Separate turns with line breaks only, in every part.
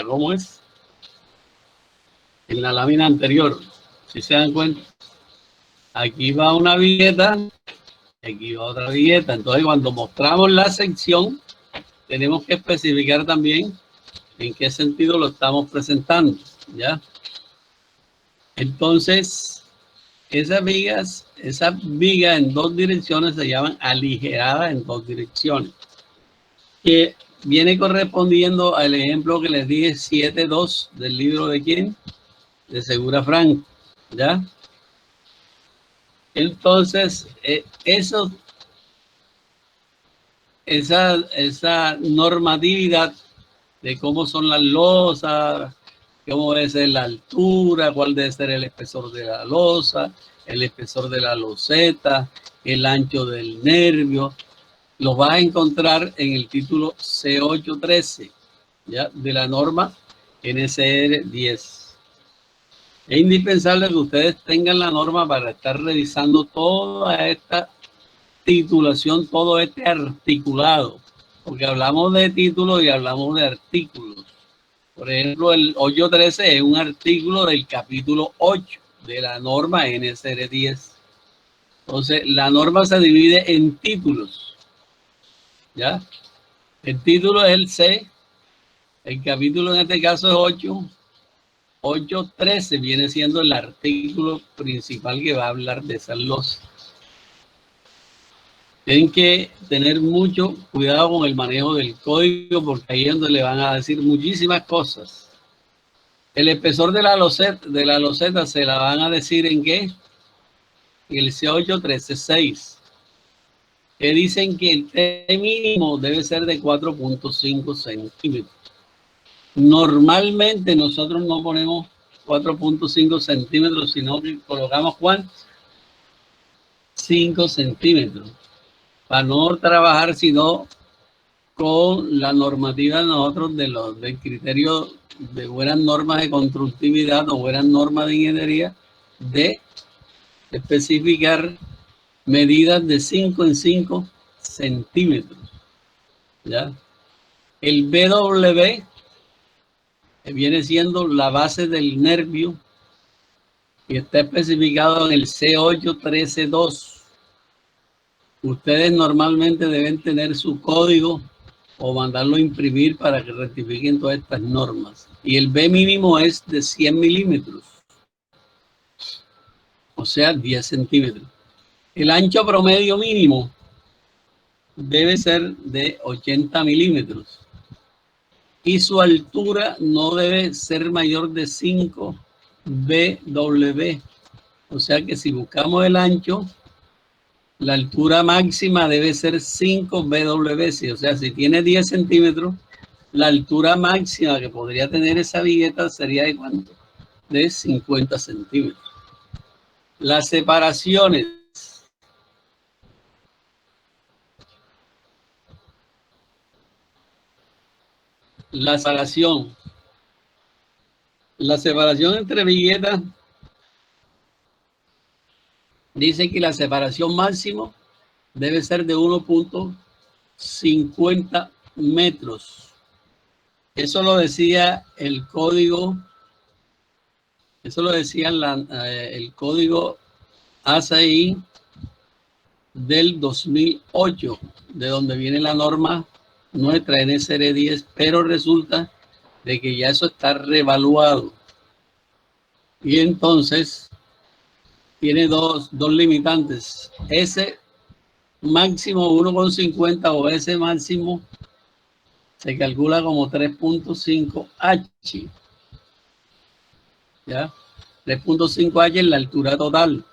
¿cómo es? En la lámina anterior, si se dan cuenta. Aquí va una viñeta, aquí va otra viñeta. Entonces, cuando mostramos la sección, tenemos que especificar también en qué sentido lo estamos presentando, ¿ya? Entonces, esas vigas en dos direcciones se llaman aligeradas en dos direcciones, que viene correspondiendo al ejemplo que les dije 7.2 del libro de quién, de Segura Franco, ¿ya? Entonces, esa normatividad de cómo son las losas, cómo debe ser la altura, cuál debe ser el espesor de la losa, el espesor de la loseta, el ancho del nervio, lo vas a encontrar en el título C813, ¿ya? De la norma NSR 10. Es indispensable que ustedes tengan la norma para estar revisando toda esta titulación, todo este articulado, porque hablamos de títulos y hablamos de artículos. Por ejemplo, el 813 es un artículo del capítulo 8 de la norma NSR 10. Entonces, la norma se divide en títulos, ¿ya? El título es el C, el capítulo en este caso es 8. 813 viene siendo el artículo principal que va a hablar de esas losas. Tienen que tener mucho cuidado con el manejo del código porque ahí es donde le van a decir muchísimas cosas. El espesor de la loseta se la van a decir en qué? El C813.6. Que dicen que el T mínimo debe ser de 4.5 centímetros. Normalmente nosotros no ponemos 4.5 centímetros, sino que colocamos ¿cuánto? 5 centímetros. Para no trabajar sino con la normativa de nosotros del criterio de buenas normas de constructividad o buenas normas de ingeniería de especificar medidas de 5 en 5 centímetros. ¿Ya? El BW viene siendo la base del nervio y está especificado en el C813.2. Ustedes normalmente deben tener su código o mandarlo a imprimir para que rectifiquen todas estas normas. Y el B mínimo es de 100 milímetros, o sea, 10 centímetros. El ancho promedio mínimo debe ser de 80 milímetros. Y su altura no debe ser mayor de 5 BW. O sea que si buscamos el ancho, la altura máxima debe ser 5 BW. O sea, si tiene 10 centímetros, la altura máxima que podría tener esa vigueta sería de ¿cuánto? De 50 centímetros. Las separaciones. La separación entre viguetas dice que la separación máxima debe ser de 1.50 metros. Eso lo decía el código, el código ACI del 2008, de donde viene la norma nuestra NSR 10, pero resulta de que ya eso está revaluado. Y entonces tiene dos limitantes. Ese máximo 1.50 o ese máximo se calcula como 3.5 H. ¿Ya? 3.5 H es la altura total.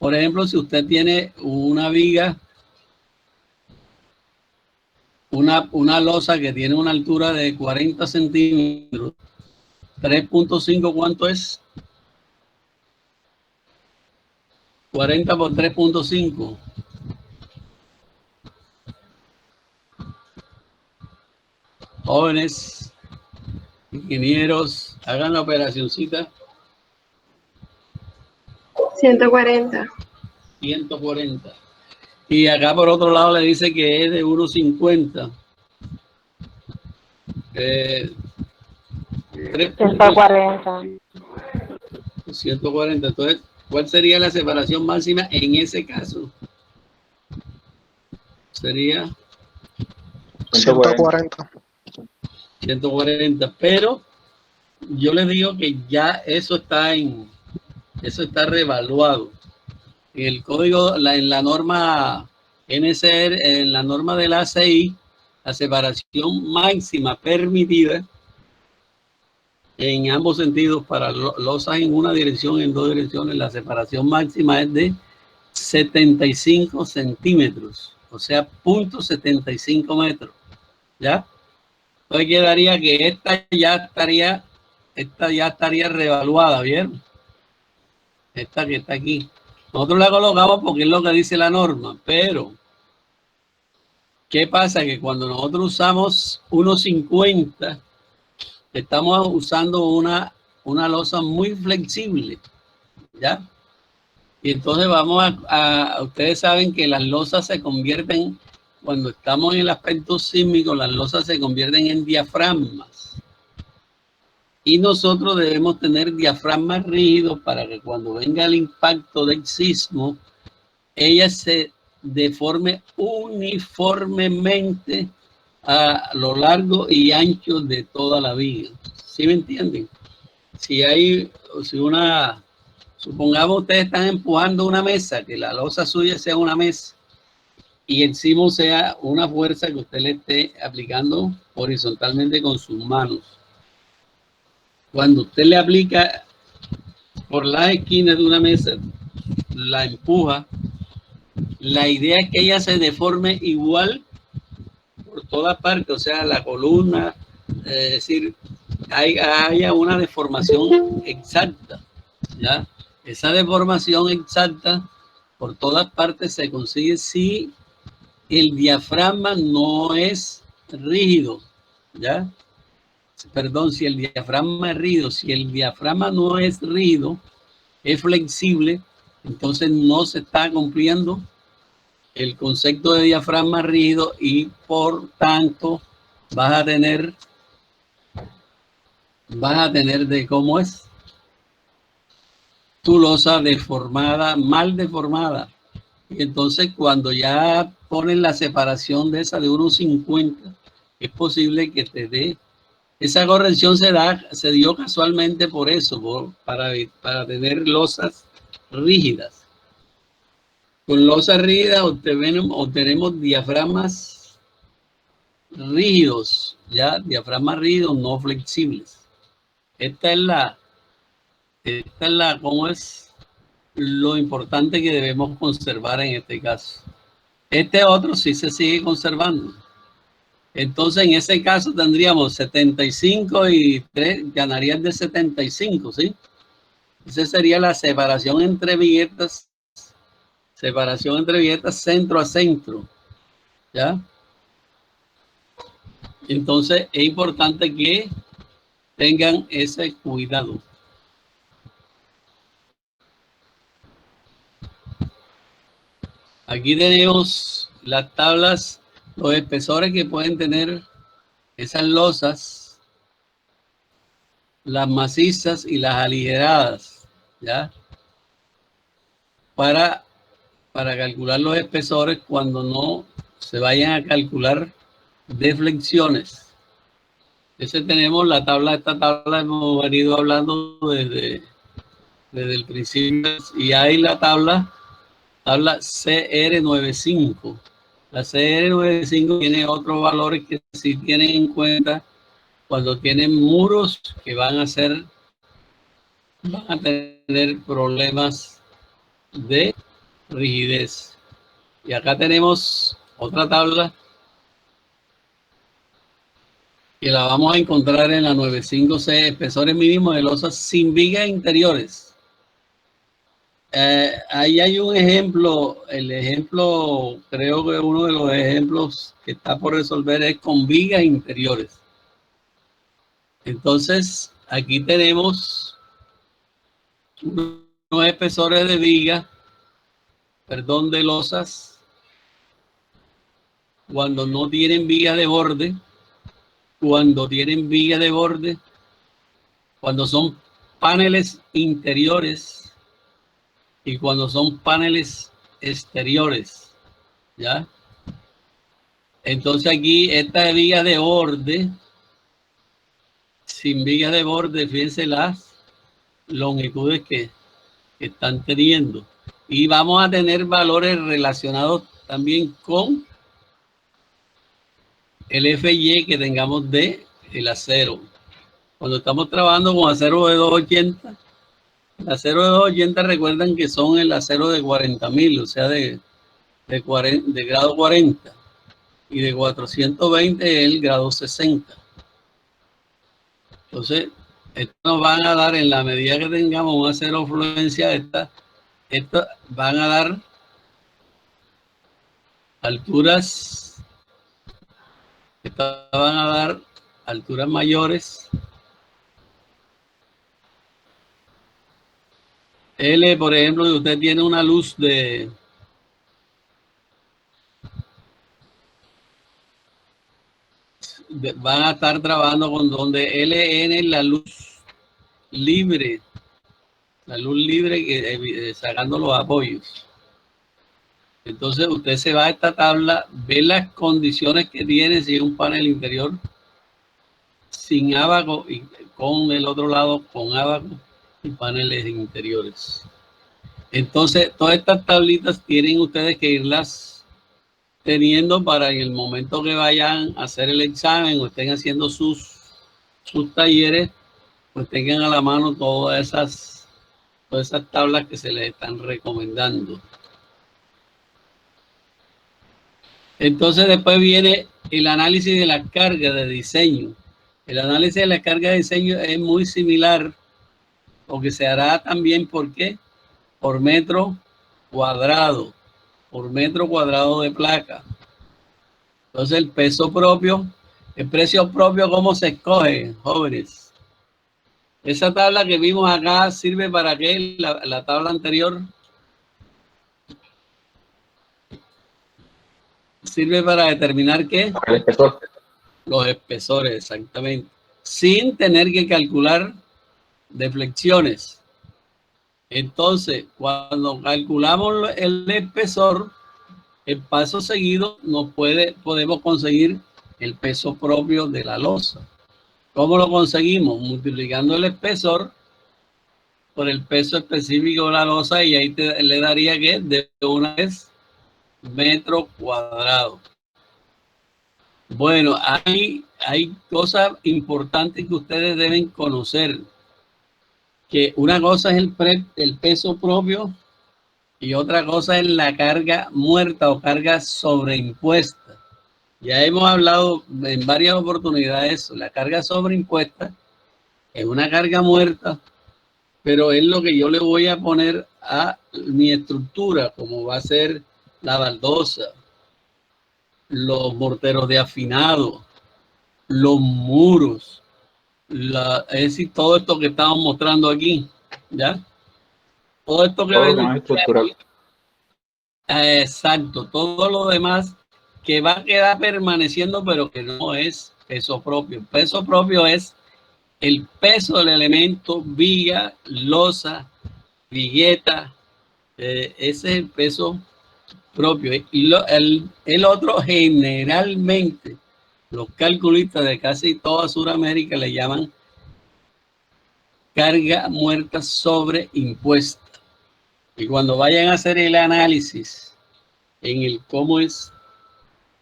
Por ejemplo, si usted tiene una viga, una losa que tiene una altura de 40 centímetros, 3.5, ¿cuánto es? 40 por 3.5. Jóvenes, ingenieros, hagan la operacioncita.
140.
140. Y acá por otro lado le dice que es de 1.50.
140.
140. Entonces, ¿cuál sería la separación máxima en ese caso? Sería
140.
140, pero yo les digo que ya eso está revaluado. En el código, en la norma NCR, en la norma del ACI, la separación máxima permitida en ambos sentidos para losas en una dirección, en dos direcciones, la separación máxima es de 75 centímetros, o sea, 0.75 metros, ¿ya? Entonces quedaría que esta ya estaría revaluada, ¿vieron? Esta que está aquí. Nosotros la colocamos porque es lo que dice la norma, pero ¿qué pasa? Que cuando nosotros usamos 1.50, estamos usando una losa muy flexible, ¿ya? Y entonces ustedes saben que las losas se convierten, cuando estamos en el aspecto sísmico, las losas se convierten en diafragmas. Y nosotros debemos tener diafragmas rígidos para que cuando venga el impacto del sismo, ella se deforme uniformemente a lo largo y ancho de toda la viga. ¿Sí me entienden? Supongamos ustedes están empujando una mesa, que la losa suya sea una mesa y encima sea una fuerza que usted le esté aplicando horizontalmente con sus manos. Cuando usted le aplica por las esquinas de una mesa, la empuja, la idea es que ella se deforme igual por todas partes, o sea, la columna, es decir, haya una deformación exacta, ¿ya? Esa deformación exacta por todas partes se consigue si el diafragma no es rígido, ¿ya? Perdón, si el diafragma es rígido, si el diafragma no es rígido, es flexible, entonces no se está cumpliendo el concepto de diafragma rígido y por tanto vas a tener de cómo es tu losa deformada, mal deformada. Y entonces cuando ya ponen la separación de esa de 1.50, es posible que te dé. Esa corrección se dio casualmente por eso, para tener losas rígidas. Con losas rígidas obtenemos diafragmas rígidos, ya, diafragmas rígidos no flexibles. Esta es cómo es lo importante que debemos conservar en este caso. Este otro sí se sigue conservando. Entonces, en ese caso tendríamos 75 y 3, ganarías de 75, ¿sí? Esa sería la separación entre viguetas centro a centro, ¿ya? Entonces, es importante que tengan ese cuidado. Aquí tenemos las tablas, los espesores que pueden tener esas losas, las macizas y las aligeradas, ¿ya? Para calcular los espesores cuando no se vayan a calcular deflexiones. Tenemos la tabla, esta tabla hemos venido hablando desde el principio y hay la tabla CR95. La CR95 tiene otros valores que si tienen en cuenta cuando tienen muros que van a tener problemas de rigidez. Y acá tenemos otra tabla que la vamos a encontrar en la 95C, espesores mínimos de losas sin vigas interiores. Ahí hay un ejemplo, creo que uno de los ejemplos que está por resolver es con vigas interiores. Entonces, aquí tenemos unos espesores de vigas, de losas, cuando no tienen vigas de borde, cuando tienen vigas de borde, cuando son paneles interiores y cuando son paneles exteriores, ¿ya? Entonces aquí esta viga de borde, sin vigas de borde, fíjense las longitudes que están teniendo. Y vamos a tener valores relacionados también con el FY que tengamos de el acero. Cuando estamos trabajando con acero de 280, el acero de 280 recuerdan que son el acero de 40.000, o sea, de grado 40, y de 420 el grado 60. Entonces, esto nos van a dar, en la medida que tengamos un acero fluencia, estas van a dar alturas, estas van a dar alturas mayores. L, por ejemplo, si usted tiene una luz van a estar trabajando con donde LN es la luz libre, sacando los apoyos. Entonces usted se va a esta tabla, ve las condiciones que tiene, si es un panel interior sin ábaco y con el otro lado con ábaco y paneles interiores. Entonces todas estas tablitas tienen ustedes que irlas teniendo para en el momento que vayan a hacer el examen o estén haciendo sus talleres, pues tengan a la mano todas esas tablas que se les están recomendando. Entonces después viene el análisis de la carga de diseño. El análisis de la carga de diseño es muy similar, porque se hará también, ¿por qué? Por metro cuadrado de placa. Entonces el peso propio, el precio propio, ¿cómo se escoge, jóvenes? Esa tabla que vimos acá sirve para qué, la tabla anterior. Sirve para determinar qué.
El espesor.
Los espesores, exactamente. Sin tener que calcular deflexiones. Entonces, cuando calculamos el espesor, el paso seguido podemos conseguir el peso propio de la losa. ¿Cómo lo conseguimos? Multiplicando el espesor por el peso específico de la losa, y ahí le daría que de una vez metro cuadrado. Bueno, hay cosas importantes que ustedes deben conocer. Que una cosa es el peso propio y otra cosa es la carga muerta o carga sobreimpuesta. Ya hemos hablado en varias oportunidades, la carga sobreimpuesta es una carga muerta, pero es lo que yo le voy a poner a mi estructura, como va a ser la baldosa, los morteros de afinado, los muros, es decir, todo esto que estamos mostrando aquí, ¿ya? Todo esto que ven aquí, exacto, todo lo demás que va a quedar permaneciendo, pero que no es peso propio. Peso propio es el peso del elemento, viga, losa, vigueta, ese es el peso propio. Y el otro, generalmente, los calculistas de casi toda Sudamérica le llaman carga muerta sobreimpuesta. Y cuando vayan a hacer el análisis en el cómo es,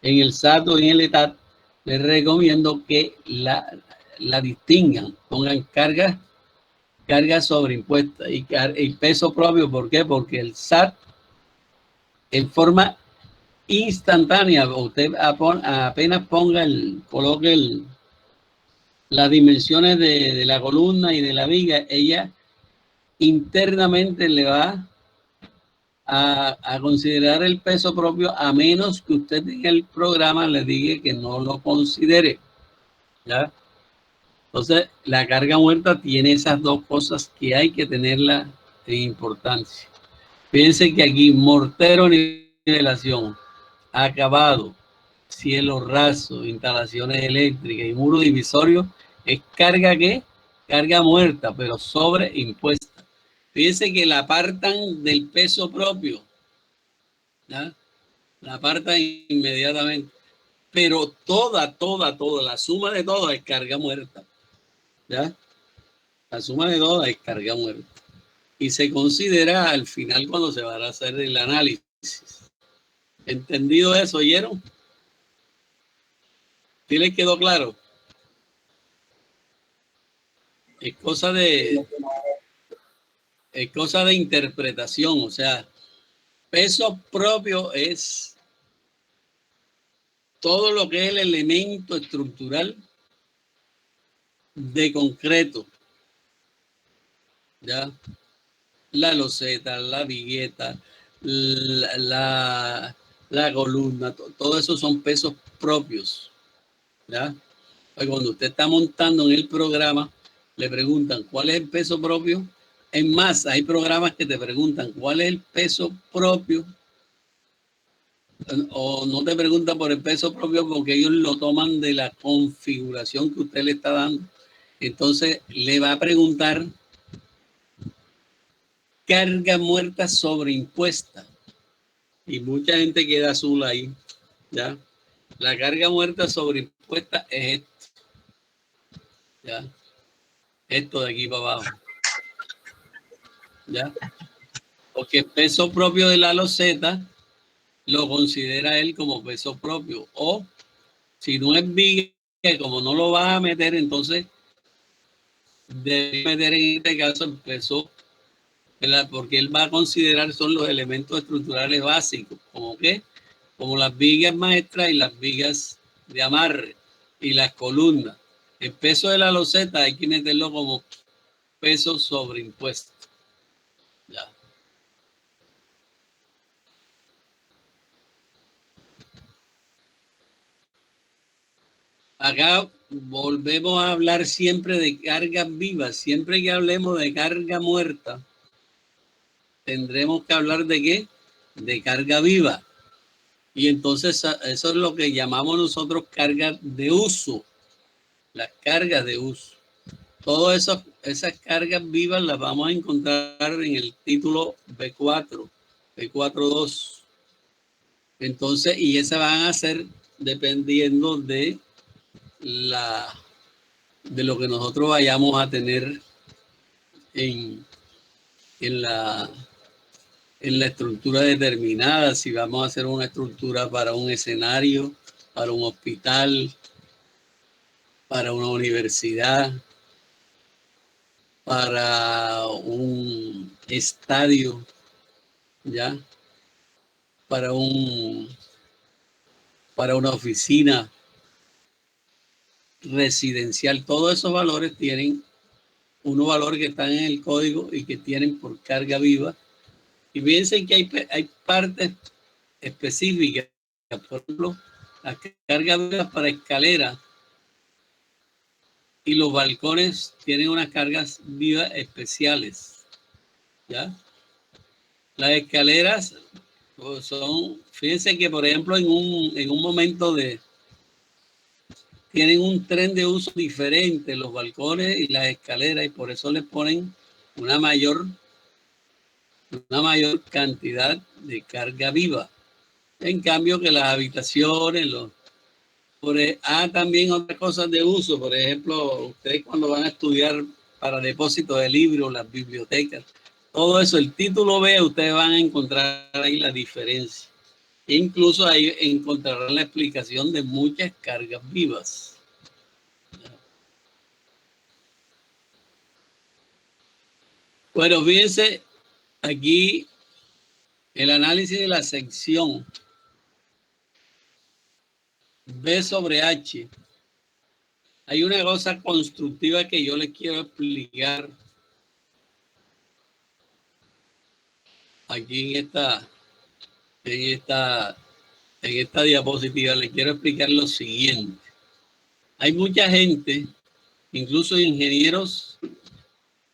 en el SAT o en el ETAT, les recomiendo que la distingan, pongan carga sobreimpuesta y peso propio. ¿Por qué? Porque el SAT, en forma instantánea, usted apenas coloque las dimensiones de la columna y de la viga, ella internamente le va a considerar el peso propio, a menos que usted en el programa le diga que no lo considere, ¿ya? Entonces, la carga muerta tiene esas dos cosas que hay que tenerla en importancia. Fíjense que aquí mortero, nivelación, acabado, cielo raso, instalaciones eléctricas y muro divisorio, es carga que carga muerta, pero sobreimpuesta. Fíjense que la apartan del peso propio, ¿ya? La apartan inmediatamente. Pero toda, la suma de todo es carga muerta, ¿ya? La suma de todo es carga muerta. Y se considera al final cuando se va a hacer el análisis. ¿Entendido eso? ¿Oyeron? ¿Sí les quedó claro? Es cosa de interpretación, o sea, peso propio es todo lo que es el elemento estructural de concreto, ¿ya? La loseta, la vigueta, la columna, todo eso son pesos propios, ¿ya? Pues cuando usted está montando en el programa, le preguntan cuál es el peso propio. Es más, hay programas que te preguntan cuál es el peso propio, o no te preguntan por el peso propio porque ellos lo toman de la configuración que usted le está dando. Entonces le va a preguntar carga muerta sobreimpuesta. Y mucha gente queda azul ahí, ¿ya? La carga muerta sobreimpuesta es esto, ¿ya? Esto de aquí para abajo, ¿ya? Porque el peso propio de la loseta lo considera él como peso propio. O si no es viga, como no lo vas a meter, entonces debe meter en este caso el peso, ¿verdad? Porque él va a considerar son los elementos estructurales básicos, como que, como las vigas maestras y las vigas de amarre y las columnas. El peso de la loseta hay que meterlo como peso sobreimpuesto. Ya. Acá volvemos a hablar siempre de cargas vivas. Siempre que hablemos de carga muerta, tendremos que hablar de qué? De carga viva. Y entonces eso es lo que llamamos nosotros cargas de uso. Las cargas de uso. Todas esas cargas vivas las vamos a encontrar en el título B4, B4.2. Entonces, y esas van a ser dependiendo de lo que nosotros vayamos a tener en, en la estructura determinada, si vamos a hacer una estructura para un escenario, para un hospital, para una universidad, para un estadio, ¿ya? Para una oficina residencial. Todos esos valores tienen unos valores que están en el código y que tienen por carga viva. Y fíjense que hay partes específicas, por ejemplo, las cargas vivas para escaleras y los balcones tienen unas cargas vivas especiales, ¿ya? Las escaleras pues, son, fíjense que por ejemplo en un momento tienen un tren de uso diferente los balcones y las escaleras y por eso les ponen una mayor cantidad de carga viva. En cambio que las habitaciones, también otras cosas de uso, por ejemplo, ustedes cuando van a estudiar para depósito de libros, las bibliotecas, todo eso, el título B, ustedes van a encontrar ahí la diferencia. Incluso ahí encontrarán la explicación de muchas cargas vivas. Bueno, fíjense aquí el análisis de la sección B sobre H. Hay una cosa constructiva que yo les quiero explicar aquí en esta diapositiva. Les quiero explicar lo siguiente. Hay mucha gente, incluso ingenieros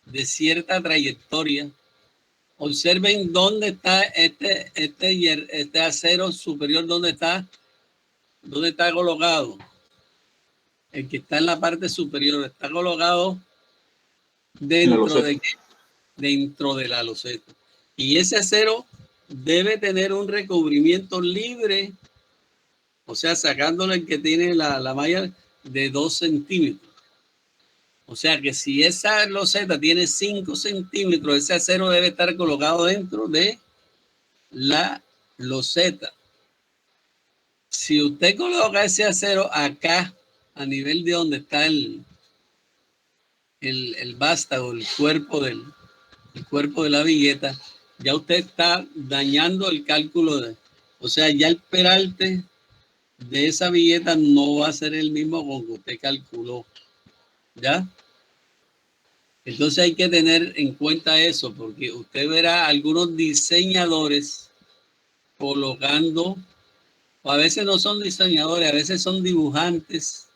de cierta trayectoria. Observen dónde está este acero superior, dónde está colocado. El que está en la parte superior está colocado dentro de la loseta. Y ese acero debe tener un recubrimiento libre, o sea, sacándole el que tiene la malla de 2 centímetros. O sea que si esa loseta tiene 5 centímetros, ese acero debe estar colocado dentro de la loseta. Si usted coloca ese acero acá, a nivel de donde está el vástago, el cuerpo de la vigueta, ya usted está dañando el cálculo o sea, ya el peralte de esa vigueta no va a ser el mismo con que usted calculó, ¿ya? Entonces hay que tener en cuenta eso, porque usted verá algunos diseñadores colocando, o a veces no son diseñadores, a veces son dibujantes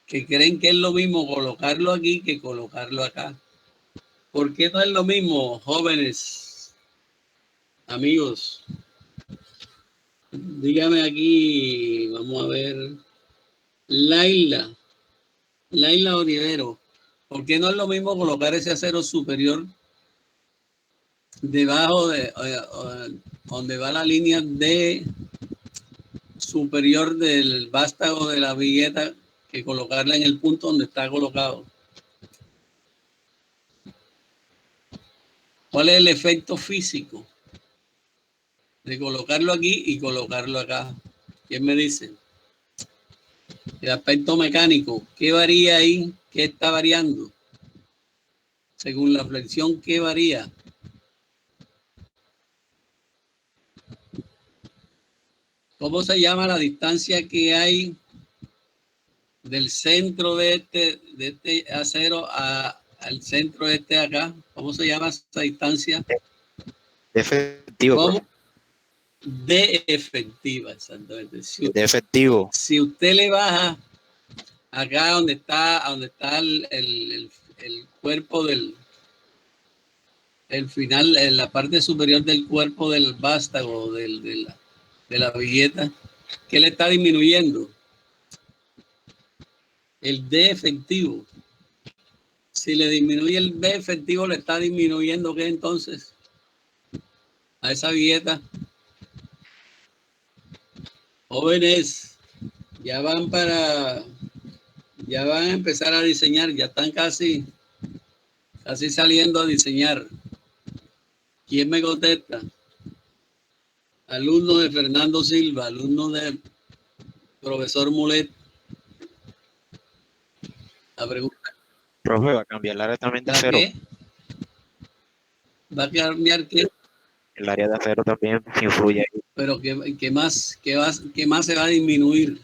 que creen que es lo mismo colocarlo aquí que colocarlo acá. ¿Por qué no es lo mismo, jóvenes, amigos? Dígame aquí, vamos a ver, Laila Olivero, ¿por qué no es lo mismo colocar ese acero superior debajo de donde va la línea de superior del vástago de la vigueta que colocarla en el punto donde está colocado? ¿Cuál es el efecto físico de colocarlo aquí y colocarlo acá? ¿Quién me dice? El aspecto mecánico, ¿qué varía ahí? ¿Qué está variando? Según la flexión, ¿qué varía? ¿Cómo se llama la distancia que hay del centro de este acero al centro de este acá? ¿Cómo se llama esa distancia?
De efectivo.
¿Cómo? De efectiva, exactamente.
De efectivo.
Si usted le baja acá donde está el cuerpo el final, en la parte superior del cuerpo del vástago, de la vigueta, ¿qué le está disminuyendo? El D efectivo. Si le disminuye el B efectivo, le está disminuyendo ¿qué entonces? A esa vigueta. Jóvenes, ya van a empezar a diseñar, ya están casi saliendo a diseñar. ¿Quién me contesta? Alumno de Fernando Silva, alumno del profesor Mulet. La pregunta.
Profe, va a cambiar el área también de
¿La
acero.
qué? ¿Va a cambiar qué?
El área de acero también influye ahí.
Pero ¿qué más se va a disminuir?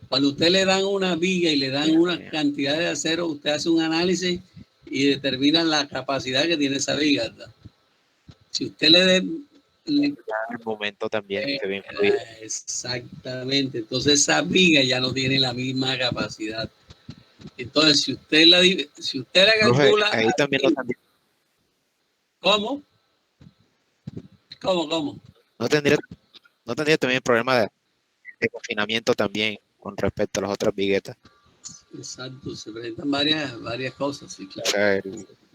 Cuando usted le dan una viga y le dan una cantidad de acero, usted hace un análisis y determina la capacidad que tiene esa viga, ¿verdad? Si usted
El momento también se ve influir.
exactamente. Entonces esa viga ya no tiene la misma capacidad. Entonces, si usted la calcula...
Profe, ahí también lo tendría.
¿Cómo? ¿Cómo?
No tendría también el problema de confinamiento también con respecto a las otras viguetas.
Exacto, se presentan varias cosas, sí, claro.
O sea,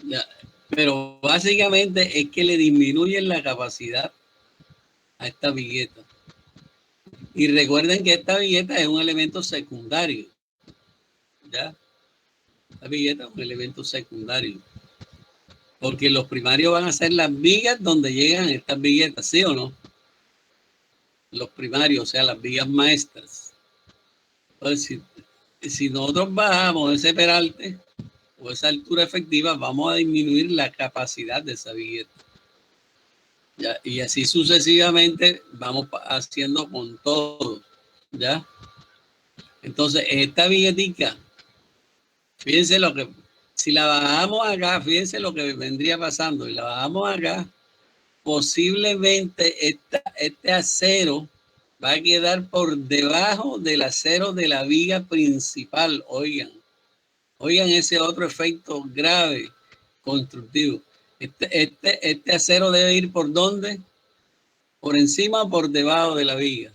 Ya, pero básicamente es que le disminuyen la capacidad a esta vigueta. Y recuerden que esta vigueta es un elemento secundario. ¿Ya? La vigueta es un elemento secundario. Porque los primarios van a ser las vigas donde llegan estas viguetas, ¿sí o no? Los primarios, o sea, las vigas maestras. Entonces, si nosotros bajamos ese peralte o esa altura efectiva, vamos a disminuir la capacidad de esa vigueta. ¿Ya? Y así sucesivamente vamos haciendo con todo. ¿Ya? Entonces, esta viguetica, fíjense si la bajamos acá, fíjense lo que vendría pasando. Y la bajamos acá, posiblemente este acero va a quedar por debajo del acero de la viga principal. Oigan ese otro efecto grave constructivo. Este acero debe ir ¿por dónde? ¿Por encima o por debajo de la viga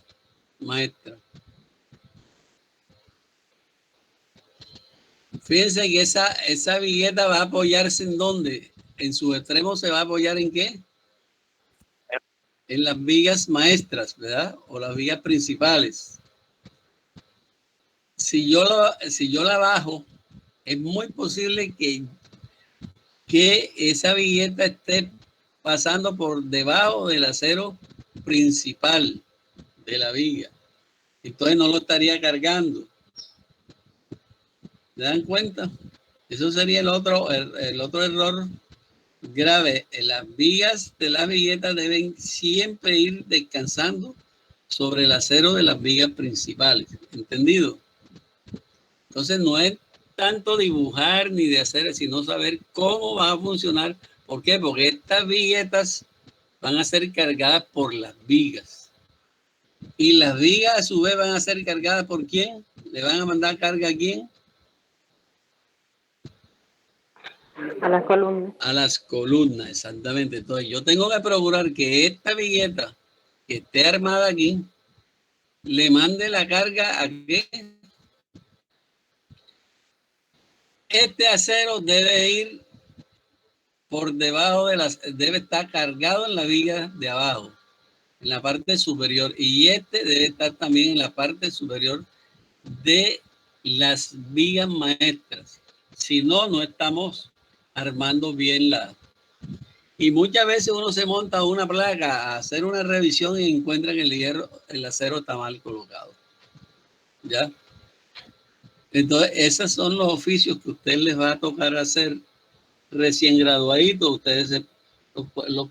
maestra? Fíjense que esa vigueta va a apoyarse ¿en dónde? En sus extremos se va a apoyar ¿en qué? En las vigas maestras, ¿verdad? O las vigas principales. Si yo la bajo, es muy posible que esa vigueta esté pasando por debajo del acero principal de la viga. Entonces no lo estaría cargando. ¿Se dan cuenta? Eso sería el otro error grave. Las vigas de las viguetas deben siempre ir descansando sobre el acero de las vigas principales. ¿Entendido? Entonces no es tanto dibujar ni de hacer, sino saber cómo va a funcionar. ¿Por qué? Porque estas viguetas van a ser cargadas por las vigas. Y las vigas a su vez van a ser cargadas ¿por quién? ¿Le van a mandar carga a quién?
A las columnas.
A las columnas, exactamente. Entonces yo tengo que procurar que esta vigueta que esté armada aquí le mande la carga a qué. Este acero debe ir por debajo debe estar cargado en la viga de abajo, en la parte superior, y este debe estar también en la parte superior de las vigas maestras. Si no, no estamos armando bien Y muchas veces uno se monta una placa a hacer una revisión y encuentra que el acero está mal colocado. ¿Ya? Entonces, esos son los oficios que a usted les va a tocar hacer recién graduaditos. Ustedes los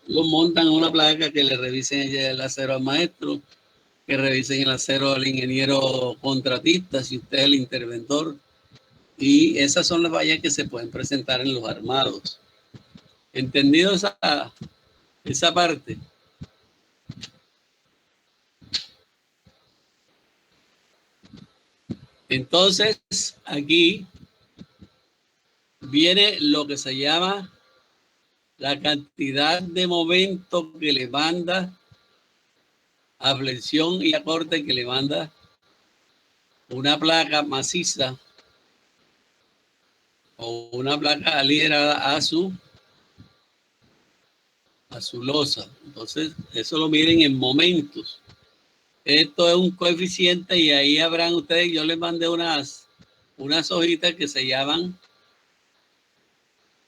montan en una placa que le revisen el acero al maestro, que revisen el acero al ingeniero contratista, si usted es el interventor. Y esas son las fallas que se pueden presentar en los armados. ¿Entendido esa parte? Entonces, aquí viene lo que se llama la cantidad de momento que le manda a flexión y a corte que le manda una placa maciza o una placa aligerada a su losa. Entonces, eso lo miden en momentos. Esto es un coeficiente y ahí habrán ustedes, yo les mandé unas hojitas que se llaman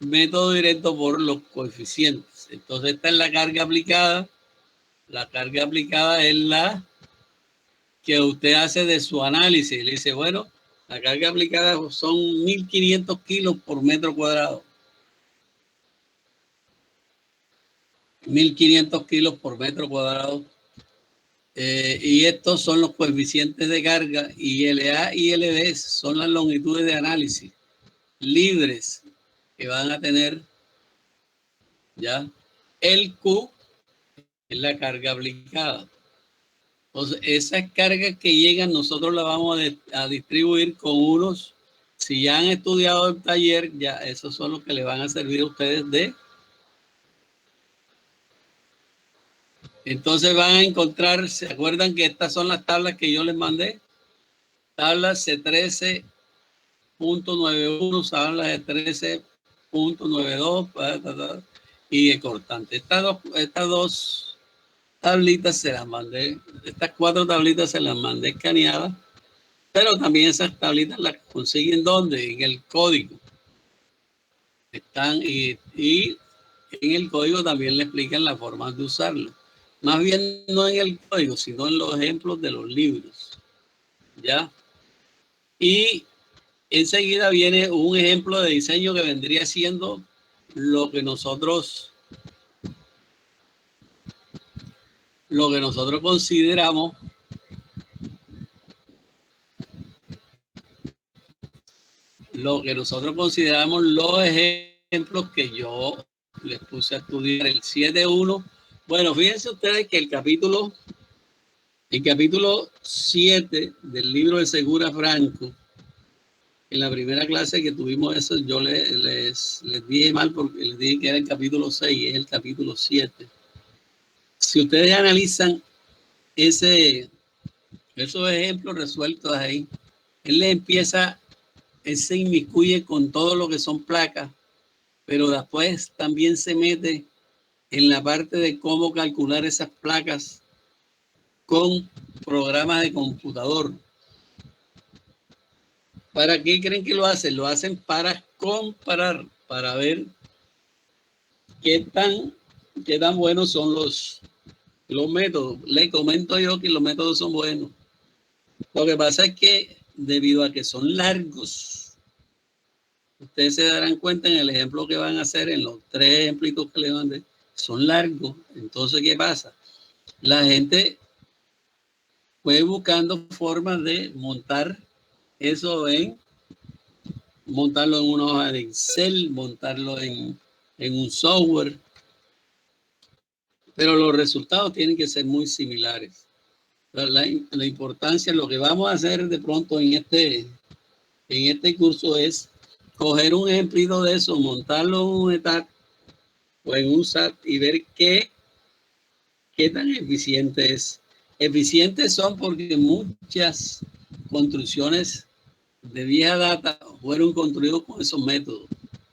método directo por los coeficientes. Entonces, esta es la carga aplicada. La carga aplicada es la que usted hace de su análisis. Le dice, bueno, la carga aplicada son 1.500 kilos por metro cuadrado. 1.500 kilos por metro cuadrado. Y estos son los coeficientes de carga y LA y LB son las longitudes de análisis libres que van a tener ya. El Q es la carga aplicada. Entonces, esas cargas que llegan nosotros las vamos a distribuir con unos, si ya han estudiado el taller, ya esos son los que le van a servir a ustedes de. Entonces van a encontrar, ¿se acuerdan que estas son las tablas que yo les mandé? Tablas C13.91, tablas de 13.92 y de cortante. Estas dos tablitas se las mandé, estas 4 tablitas se las mandé escaneadas, pero también esas tablitas las consiguen ¿dónde? En el código. Están y en el código también le explican la forma de usarlo. Más bien no en el código, sino en los ejemplos de los libros. ¿Ya? Y enseguida viene un ejemplo de diseño que vendría siendo lo que nosotros consideramos los ejemplos que yo les puse a estudiar. El 7.1. Bueno, fíjense ustedes que el capítulo 7 del libro de Segura Franco, en la primera clase que tuvimos eso, yo les dije mal porque les dije que era el capítulo 6, es el capítulo 7. Si ustedes analizan esos ejemplos resueltos ahí, él les empieza él se inmiscuye con todo lo que son placas, pero después también se mete en la parte de cómo calcular esas placas con programas de computador. ¿Para qué creen que lo hacen? Lo hacen para comparar, para ver qué tan buenos son los métodos. Le comento yo que los métodos son buenos. Lo que pasa es que debido a que son largos, ustedes se darán cuenta en el ejemplo que van a hacer, en los 3 ejemplitos que le mandé, son largos. Entonces, ¿qué pasa? La gente fue buscando formas de montar eso montarlo en una hoja de Excel, montarlo en un software, pero los resultados tienen que ser muy similares. La importancia, lo que vamos a hacer de pronto en este curso es coger un ejemplito de eso, montarlo en un ETAC o en un SAT y ver qué tan eficiente es. Eficientes son porque muchas construcciones de vieja data fueron construidos con esos métodos,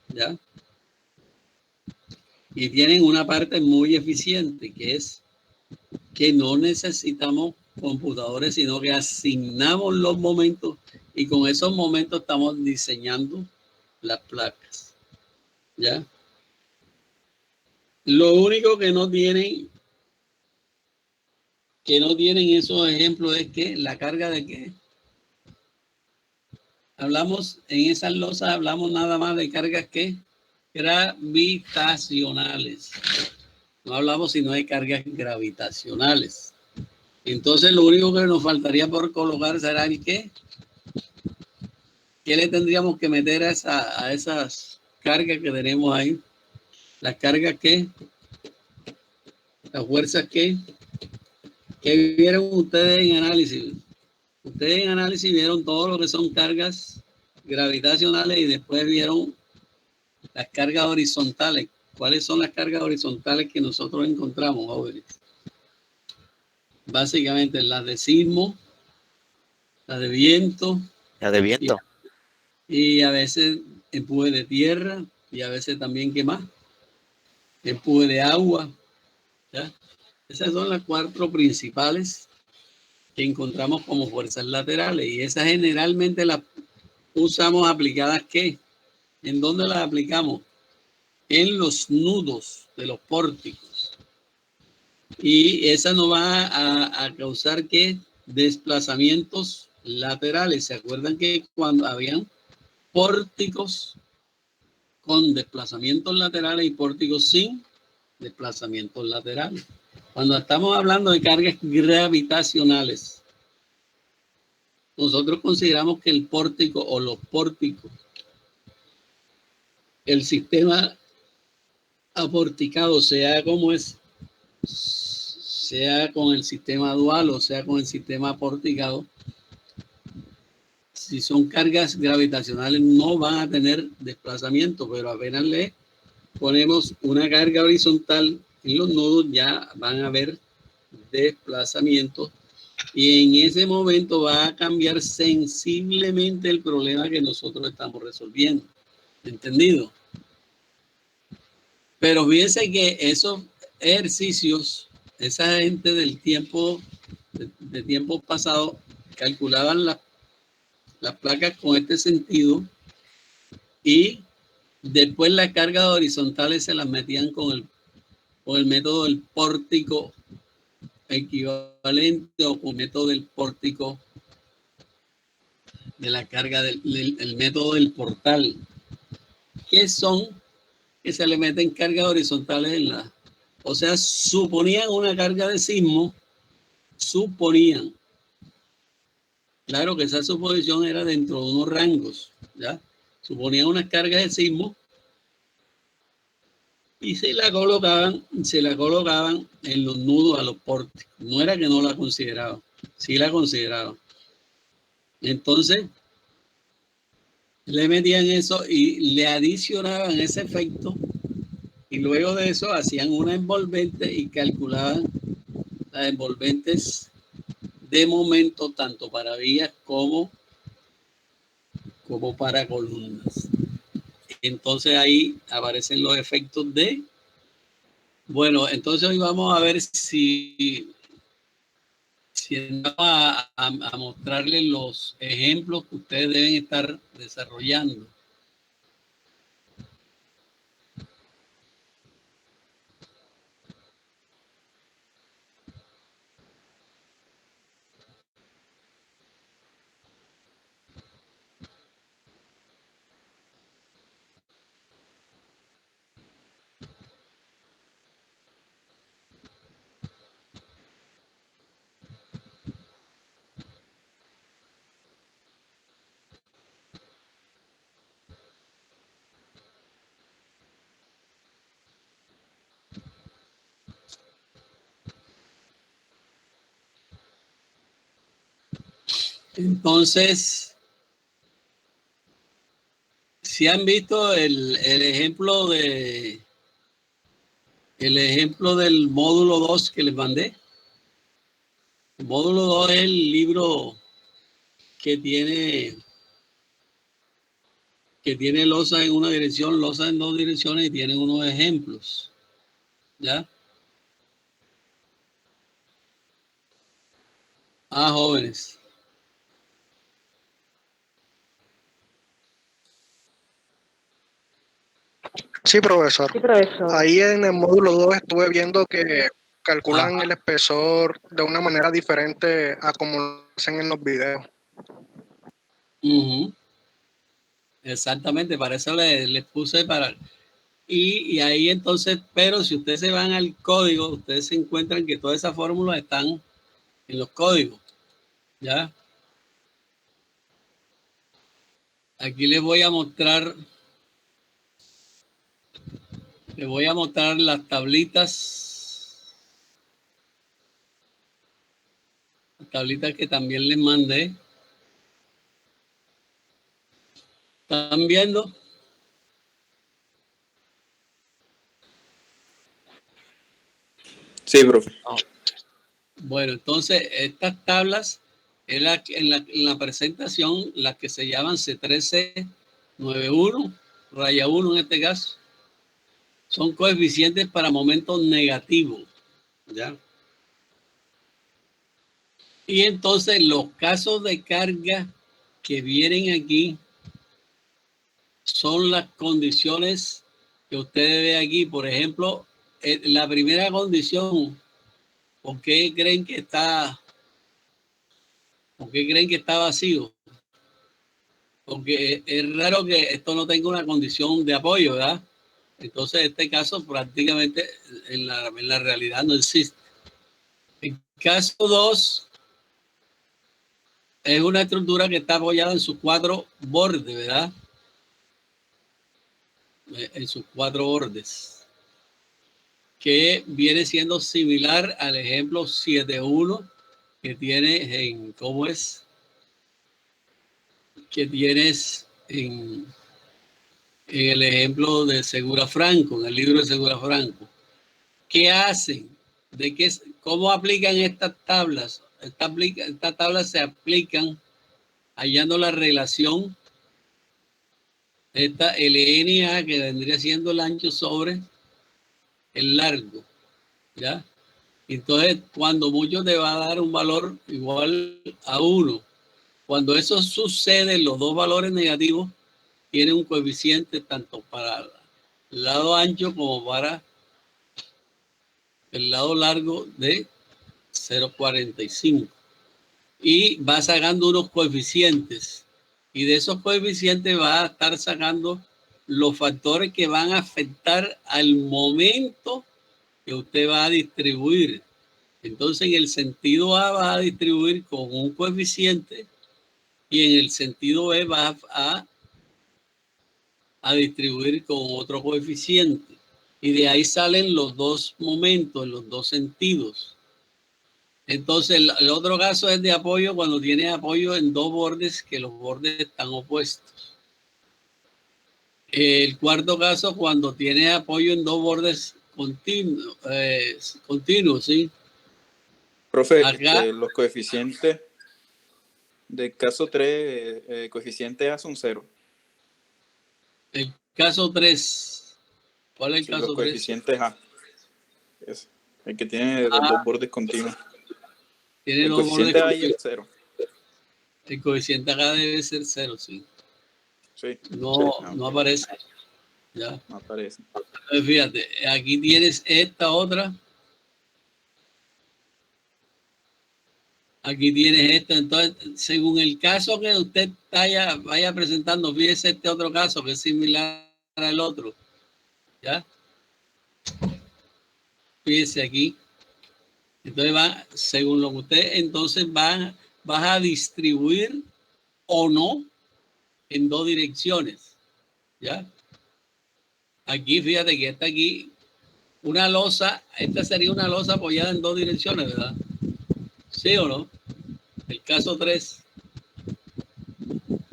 ¿ya? Y tienen una parte muy eficiente, que es que no necesitamos computadores, sino que asignamos los momentos y con esos momentos estamos diseñando las placas, ¿ya? Lo único que no tienen esos ejemplos es que la carga de qué. Hablamos en esas losas, hablamos nada más de cargas que gravitacionales. No hablamos sino de cargas gravitacionales. Entonces lo único que nos faltaría por colocar será el qué. ¿Qué le tendríamos que meter a esas cargas que tenemos ahí? Las cargas que, las fuerzas que vieron ustedes en análisis. Ustedes en análisis vieron todo lo que son cargas gravitacionales y después vieron las cargas horizontales. ¿Cuáles son las cargas horizontales que nosotros encontramos, jóvenes? Básicamente las de sismo, las de viento.
La de viento.
Y a veces empuje de tierra y a veces también, ¿qué más? Empuje de agua. ¿Ya? Esas son las 4 principales que encontramos como fuerzas laterales y esas generalmente las usamos aplicadas ¿qué? ¿En dónde las aplicamos? En los nudos de los pórticos. Y esa nos va a causar ¿qué? Desplazamientos laterales. ¿Se acuerdan que cuando habían pórticos con desplazamientos laterales y pórticos sin desplazamientos laterales? Cuando estamos hablando de cargas gravitacionales, nosotros consideramos que el pórtico o los pórticos, el sistema aporticado, sea como es, sea con el sistema dual o sea con el sistema aporticado, si son cargas gravitacionales no van a tener desplazamiento, pero apenas le ponemos una carga horizontal en los nudos ya van a haber desplazamiento y en ese momento va a cambiar sensiblemente el problema que nosotros estamos resolviendo. ¿Entendido? Pero fíjense que esos ejercicios, esa gente del tiempo, de tiempos pasados, calculaban las placas con este sentido y después las cargas horizontales se las metían con el método del pórtico equivalente o con el método del pórtico de la carga el método del portal, que son que se le meten cargas horizontales o sea, suponían una carga de sismo, suponían. Claro que esa suposición era dentro de unos rangos, ¿ya? Suponían unas cargas de sismo y se la colocaban en los nudos a los pórticos. No era que no la consideraban, sí la consideraban. Entonces, le metían eso y le adicionaban ese efecto y luego de eso hacían una envolvente y calculaban las envolventes de momento tanto para vías como como para columnas. Entonces ahí aparecen los efectos de... Bueno, entonces hoy vamos a ver si vamos a mostrarles los ejemplos que ustedes deben estar desarrollando. Entonces, si han visto el ejemplo del módulo 2 que les mandé. El módulo 2 es el libro que tiene losa en una dirección, losa en dos direcciones y tiene unos ejemplos. ¿Ya? Jóvenes.
Sí, profesor.
Sí, profesor.
Ahí en el módulo 2 estuve viendo que calculan el espesor de una manera diferente a como lo hacen en los videos.
Exactamente, para eso les puse para... Y ahí entonces, pero si ustedes se van al código, ustedes se encuentran que todas esas fórmulas están en los códigos. ¿Ya? Aquí les voy a mostrar las tablitas que también les mandé. ¿Están viendo?
Sí, profe.
Bueno, entonces estas tablas en la presentación, las que se llaman C1391, raya 1 en este caso, son coeficientes para momentos negativos. ¿Ya? Y entonces los casos de carga que vienen aquí son las condiciones que ustedes ven aquí. Por ejemplo, la primera condición, ¿por qué creen que está vacío? Porque es raro que esto no tenga una condición de apoyo, ¿verdad? Entonces, este caso prácticamente en la realidad no existe. El caso 2 es una estructura que está apoyada en sus 4 bordes, ¿verdad? En sus 4 bordes, que viene siendo similar al ejemplo 7.1 que tiene en, ¿cómo es? Que tienes en el ejemplo de Segura Franco, en el libro de Segura Franco. ¿Qué hacen? ¿Cómo aplican estas tablas? Estas tablas se aplican hallando la relación, esta LNA, que vendría siendo el ancho sobre el largo, ¿ya? Entonces, cuando mucho te va a dar un valor igual a 1. Cuando eso sucede, los dos valores negativos tienen un coeficiente tanto para el lado ancho como para el lado largo de 0,45. Y va sacando unos coeficientes. Y de esos coeficientes va a estar sacando los factores que van a afectar al momento que usted va a distribuir. Entonces, en el sentido A va a distribuir con un coeficiente y en el sentido B va a distribuir con otro coeficiente. Y de ahí salen los dos momentos, los dos sentidos. Entonces, el otro caso es de apoyo cuando tiene apoyo en dos bordes que los bordes están opuestos. El cuarto caso cuando tiene apoyo en dos bordes continuos, ¿sí?
Profe,
Acá,
los coeficientes De caso 3, coeficiente A son 0.
El caso 3. ¿Cuál es el
Sí,
caso
los
3?
coeficientes A. Es el que tiene los
Ah.
dos bordes continuos.
Tiene
El
dos bordes
coeficiente A y el
continuos.
0.
El coeficiente acá debe ser 0, sí.
Sí.
No,
Ah,
no
ok.
aparece. Ya.
No aparece.
Entonces, fíjate, aquí tienes esta otra. Aquí tienes esta. Entonces, según el caso que usted vaya presentando, fíjese este otro caso que es similar al otro. ¿Ya? Fíjese aquí. Entonces, según lo que usted, entonces vas a distribuir o no en dos direcciones. ¿Ya? Aquí, fíjate que está aquí una losa. Esta sería una losa apoyada en dos direcciones, ¿verdad? ¿Sí o no? El caso 3.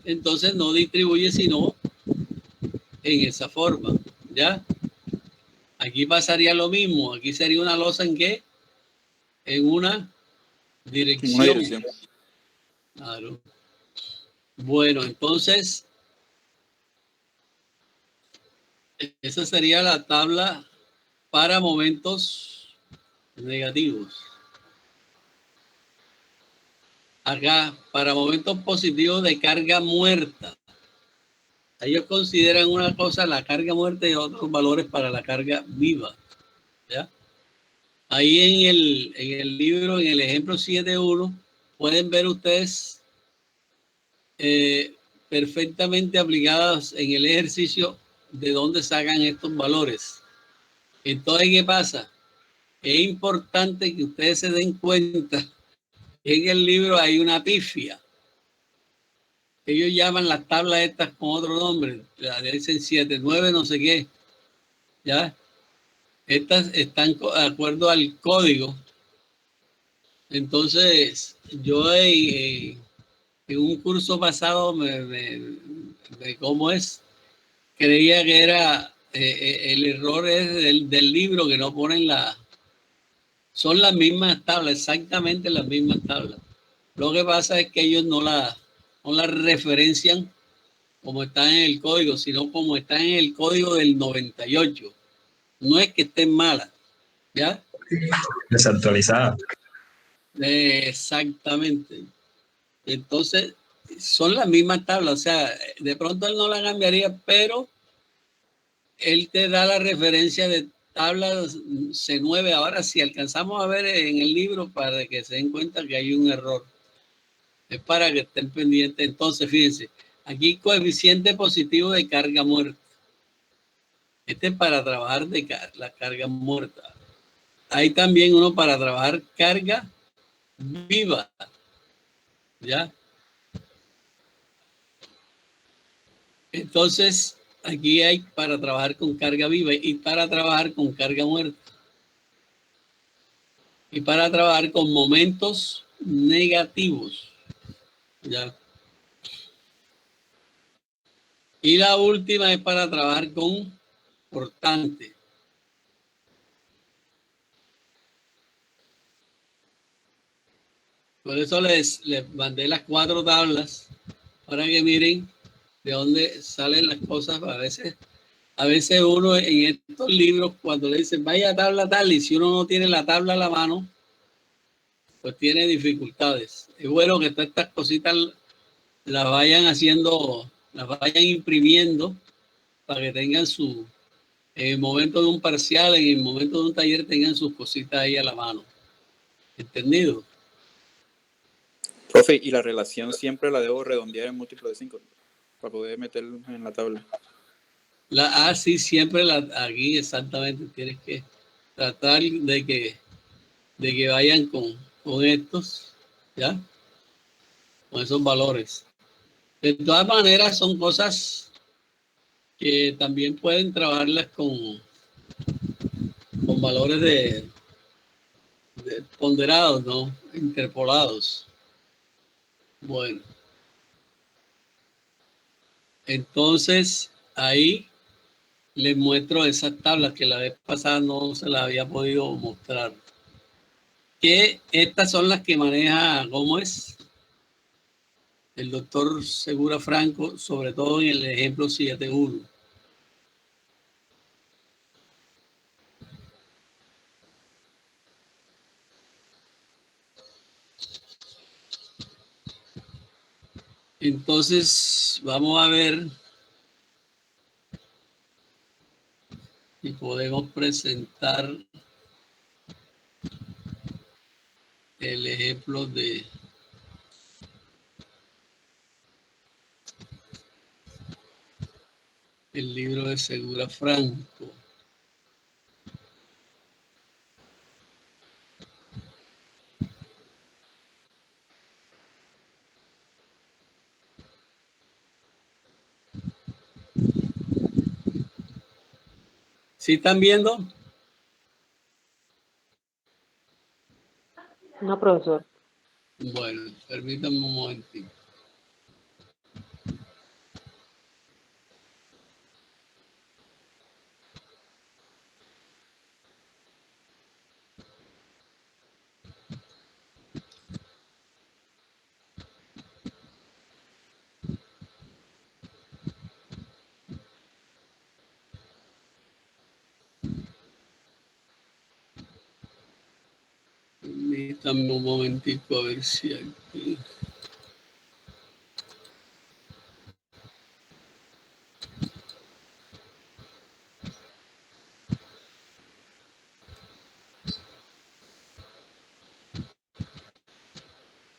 Entonces no distribuye sino en esa forma. ¿Ya? Aquí pasaría lo mismo. Aquí sería una losa en qué? En una
En
dirección.
una dirección.
Claro. Bueno, entonces esa sería la tabla para momentos negativos. Acá, para momentos positivos de carga muerta. Ellos consideran una cosa la carga muerta y otros valores para la carga viva. ¿Ya? Ahí en el libro, en el ejemplo 7.1, pueden ver ustedes perfectamente aplicadas en el ejercicio de dónde sacan estos valores. Entonces, ¿qué pasa? Es importante que ustedes se den cuenta que en el libro hay una pifia. Ellos llaman las tablas estas con otro nombre, la dicen 7.9 no sé qué, ¿ya? Estas están de acuerdo al código. Entonces, yo en un curso pasado ¿cómo es? Creía que era, el error es del libro que no ponen son las mismas tablas, exactamente las mismas tablas. Lo que pasa es que ellos no la referencian como están en el código, sino como están en el código del 98. No es que estén malas, ¿ya?
Desactualizada.
Exactamente. Entonces, son las mismas tablas, o sea, de pronto él no la cambiaría, pero él te da la referencia de tablas C9. Ahora, si alcanzamos a ver en el libro para que se den cuenta que hay un error, es para que estén pendientes. Entonces, fíjense, aquí coeficiente positivo de carga muerta. Este es para trabajar la carga muerta. Hay también uno para trabajar carga viva. ¿Ya? Entonces, aquí hay para trabajar con carga viva y para trabajar con carga muerta. Y para trabajar con momentos negativos. ¿Ya? Y la última es para trabajar con cortante. Por eso les mandé las 4 tablas para que miren de dónde salen las cosas. A veces uno en estos libros, cuando le dicen vaya tabla tal, y si uno no tiene la tabla a la mano, pues tiene dificultades. Es bueno que todas estas cositas las vayan haciendo, las vayan imprimiendo para que tengan en el momento de un parcial, en el momento de un taller, tengan sus cositas ahí a la mano. ¿Entendido?
Profe, y la relación siempre la debo redondear en múltiplo de 5 para poder meterlo en la tabla.
Sí, siempre aquí exactamente tienes que tratar de que vayan con estos, ¿ya? Con esos valores. De todas maneras, son cosas que también pueden trabajarlas con valores de ponderados, ¿no? Interpolados. Bueno, entonces ahí les muestro esas tablas que la vez pasada no se las había podido mostrar. Que estas son las que maneja, ¿cómo es? el doctor Segura Franco, sobre todo en el ejemplo 7.1. Entonces, vamos a ver si podemos presentar el ejemplo de el libro de Segura Franco. ¿Sí están viendo?
No, profesor.
Bueno, permítanme un momentito. Permítanme un momentico a ver si aquí.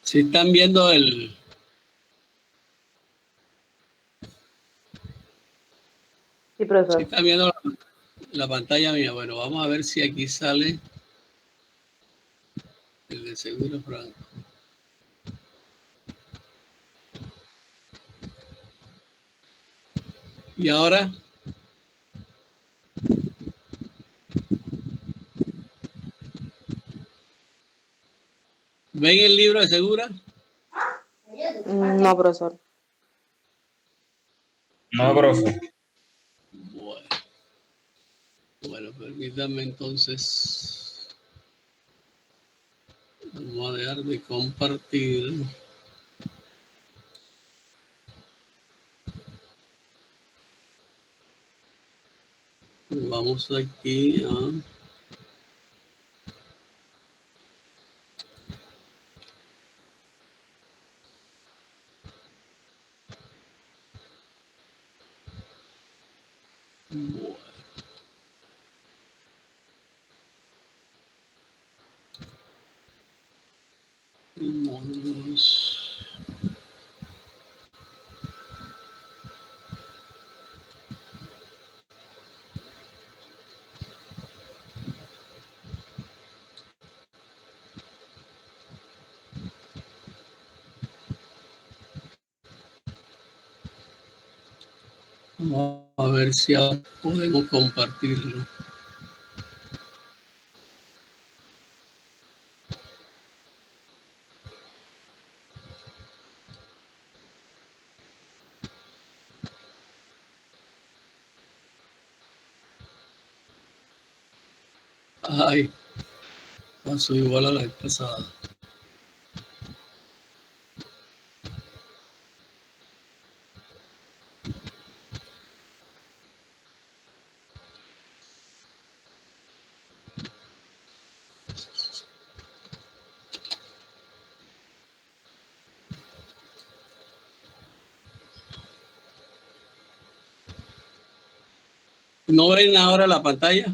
Si están viendo
Sí, profesor.
si están viendo la pantalla mía, bueno, vamos a ver si aquí sale el de Seguro Franco. Y ahora, ¿ven el libro de Segura?
No, profesor.
No, profe.
Bueno, bueno, permítanme entonces. Vamos a dejar de compartir. Vamos aquí a... Bueno, módulos. Vamos a ver si ahora podemos compartirlo. Ay, pasó igual a la vez pasada. ¿No ven ahora la pantalla?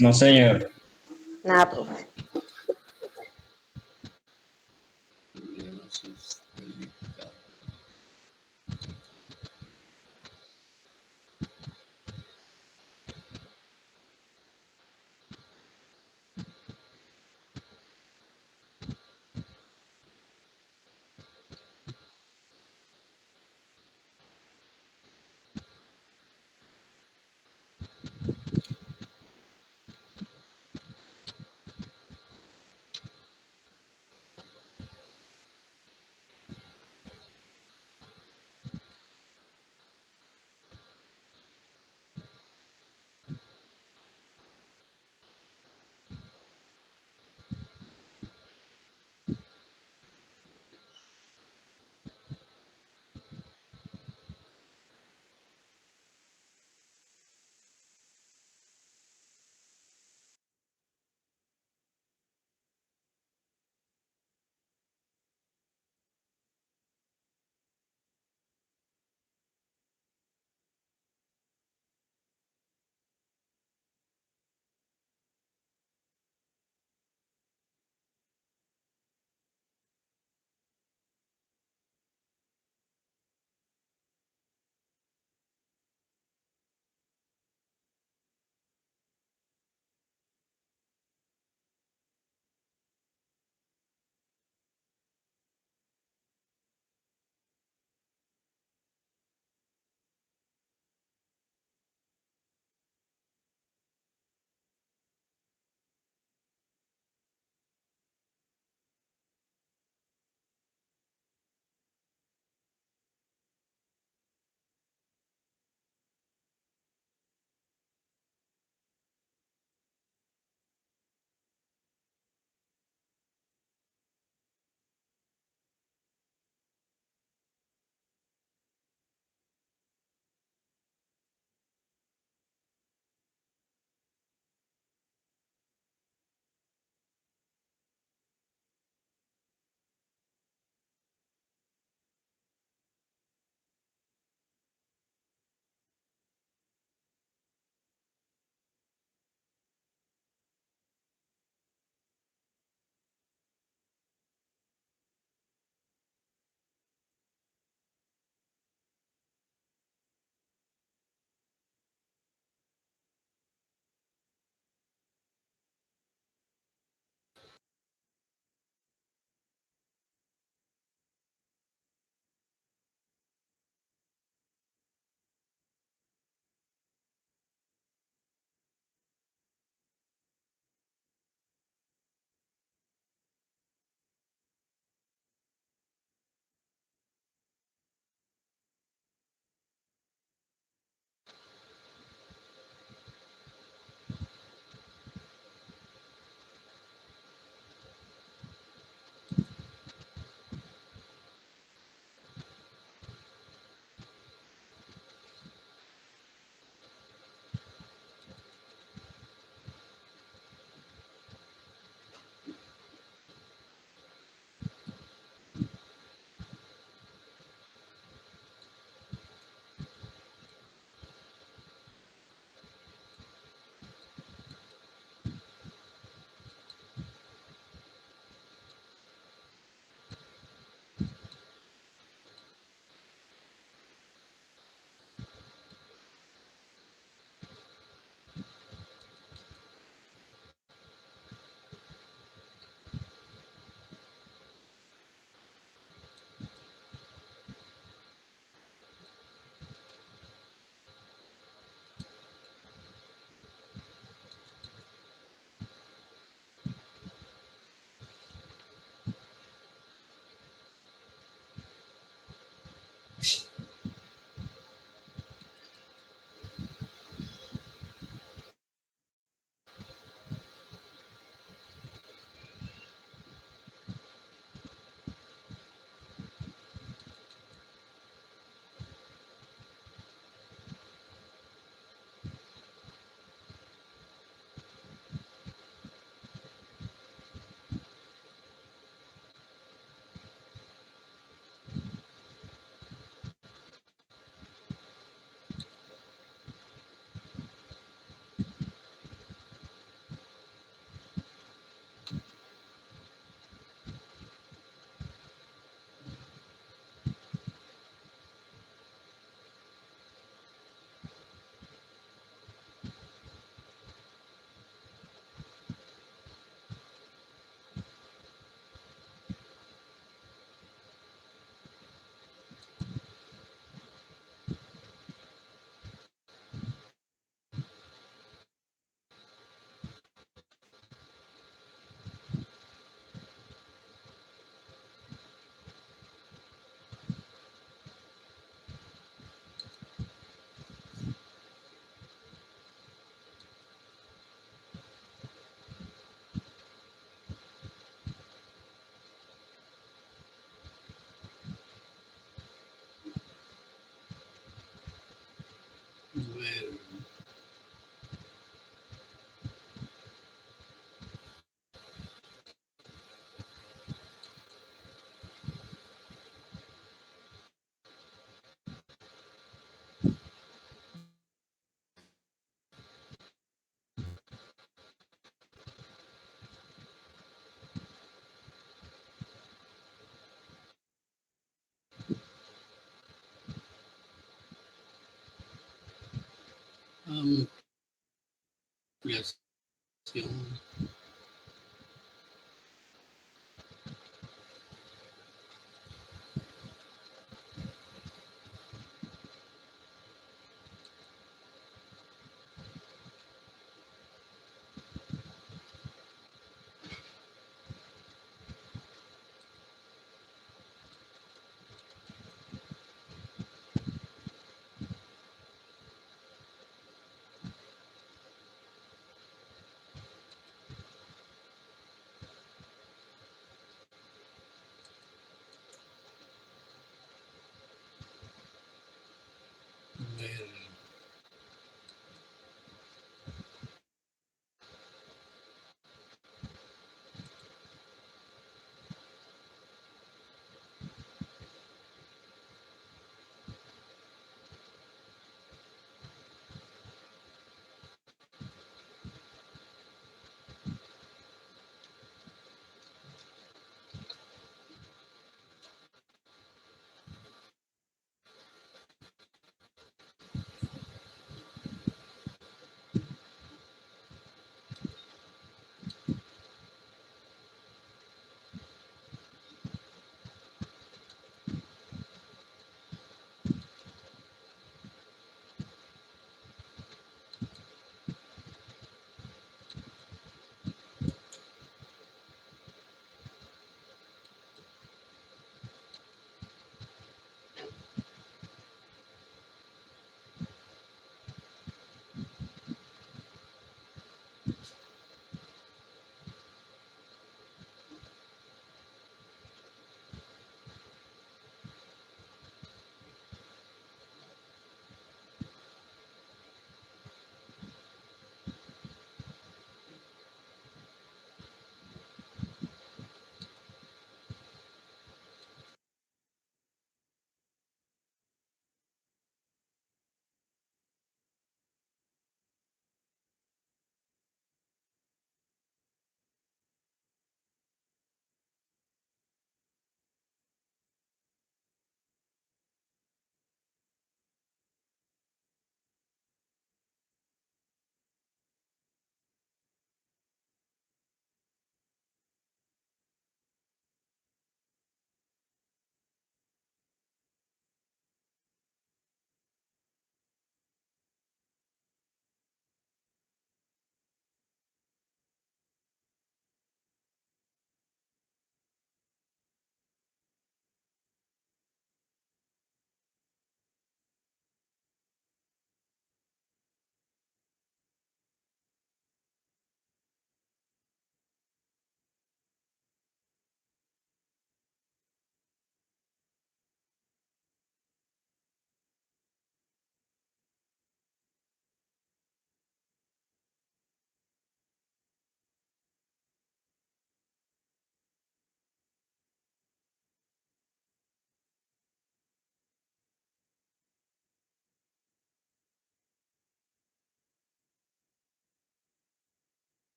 No, señor.
Nada, profe.
ver. Ampliación. Ver.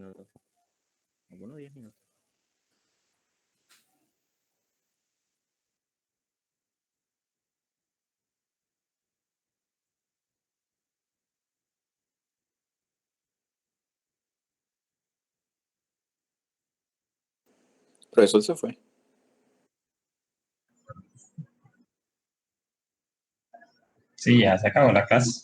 minutos. Algunos 10 minutos.
Profesor se fue.
Sí, ya se acabó la clase.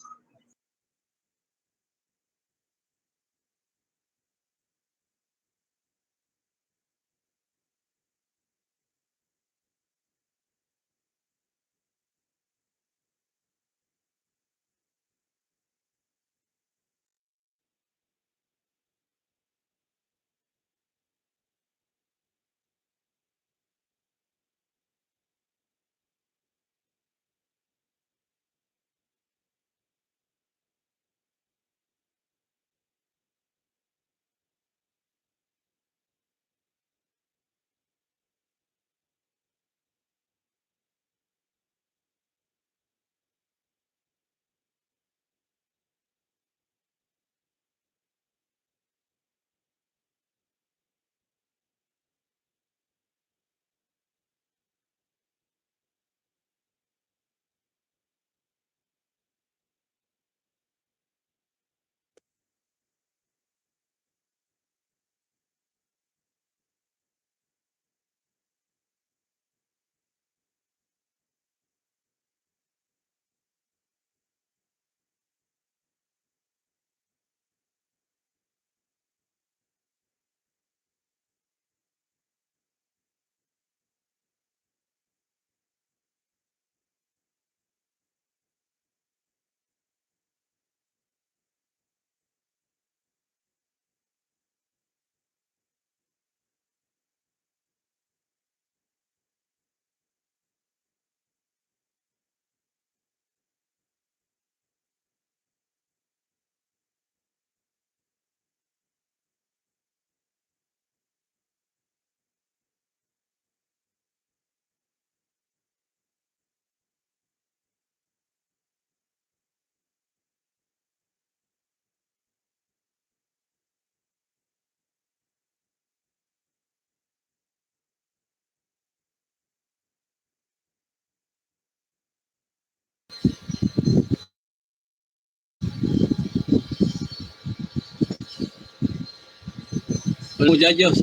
Bueno, muchachos,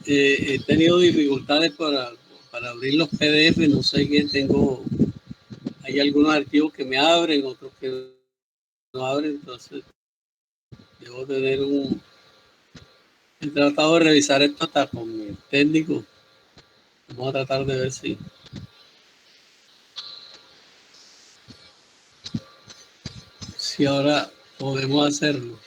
he tenido dificultades para abrir los PDF, no sé qué tengo. Hay algunos archivos que me abren, otros que no abren, entonces debo tener un... He tratado de revisar esto hasta con mi técnico. Vamos a tratar de ver si ahora podemos hacerlo.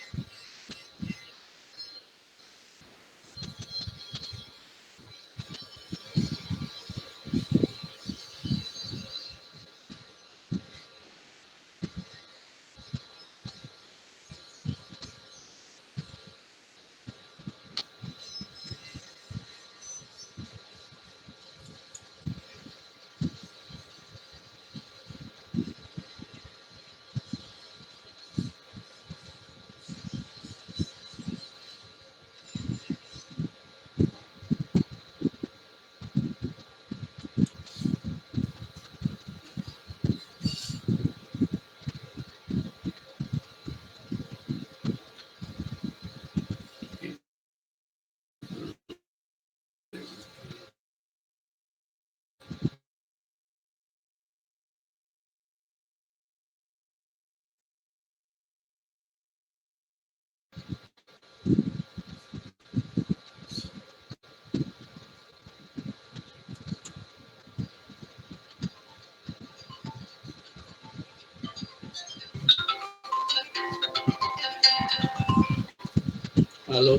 ¿Aló?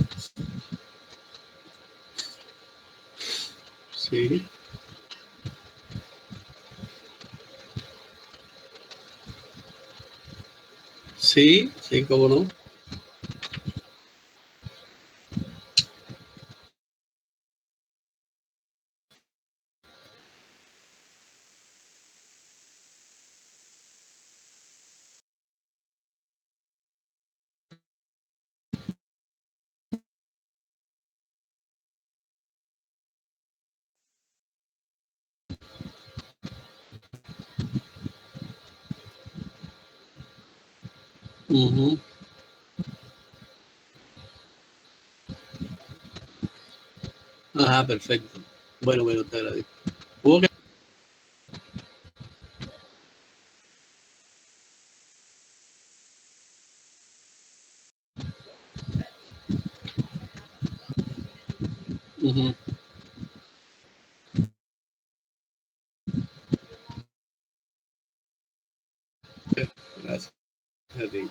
Sí. Sí, sí, cómo no. Ujú. Ajá, perfecto. Bueno, te agradezco. ¿Hubo que- Ujú. Gracias a ti.